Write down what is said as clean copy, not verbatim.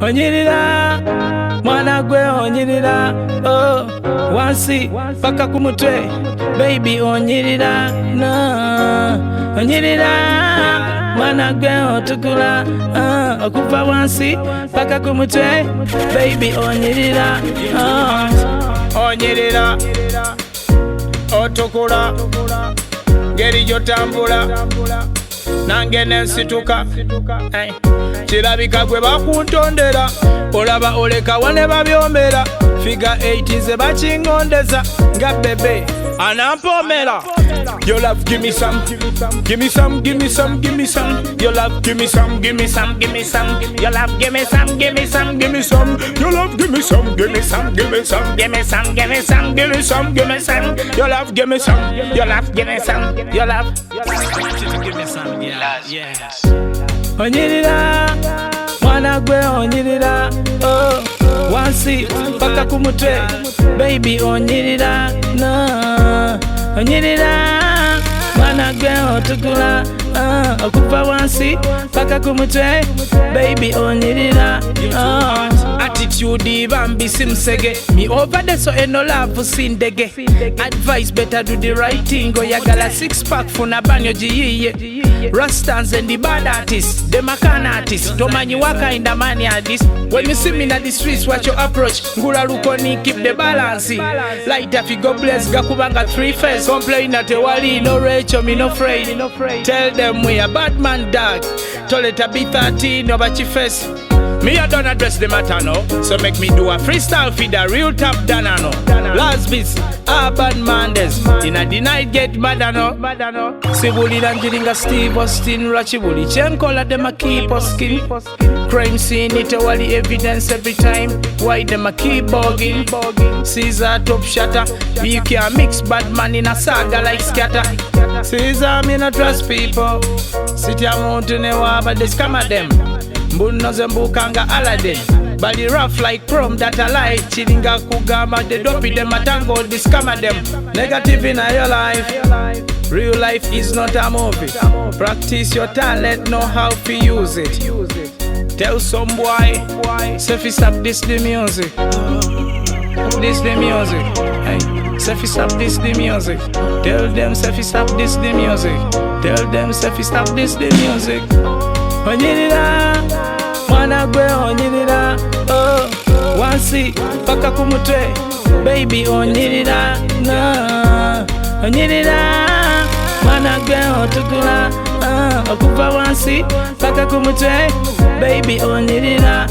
onyirira mwana gwe onyirira wansi paka kumutwe baby onyirira onyirira mwana gwe otukula okuva wansi paka kumutwe baby onyirira onyirira otukula ngeri gyotambula nange nensituka kirabika gwe bakuntondera olaba olekawa ne babyombera figa 8 ze bakingondeza nga bebe anampomera. Your love give me some, give me some, give me some, give me some. Your love give me some, give me some, give me some. Your love give me some, give me some, give me some. Your love give me some, give me some, give me some. Give me some, give me some, give me some, give me some. Your love give me some, your love give me some, your love. I want you to give me some, yeah. Onyirira mwana gwe onyirira wansi paka kumutwe baby onyirira onyirira mwana gwe otukula okuva wansi paka kumutwe baby onyirira attitude bambi simsege me over there so eno love sindege advice better do the right thing oyagala 6-pack funa banyo jiyiye Rastans and the bad artists, them a can artists. Tomanyi waka in the money at this. When you see me in the streets, watch your approach. Ngura lukoni, keep the balance. Light up, you go bless, Gakubanga 3 face. Complain at the wali, no Rachel, me no afraid. Tell them we a bad man dog. Toleta B13, no bachi face. Me I don't address the matter no. So make me do a freestyle feed a real top dana no. Last beats, urban manders. In a denied get mad no. Sibuli Lanjiringa Steve Austin Rachibuli Chenkola them a keep us skin. Crime scene it wali evidence every time. Why them a keep bugging? Caesar top shatter. You can mix bad man in a saga like scatter. Caesar me not trust people. Sit ya mountain but they scam at them. Mbuno zembukanga Aladdin. Body rough like chrome that a light. Chilinga kugama the dopey them a tango the scam at them. Negative in your life. Real life is not a movie. Practice your talent, know how to use it. Tell some boy, Sefi stop this the music. This the music. Hey, Sefi stop this the music. Tell them Sefi stop this the music. Tell them Sefi stop this the music. Onyirira mwana gwe onyirira wansi paka kumutwe baby onyirira onyirira mwana gwe otukula okuva wansi paka kumutwe baby onyirira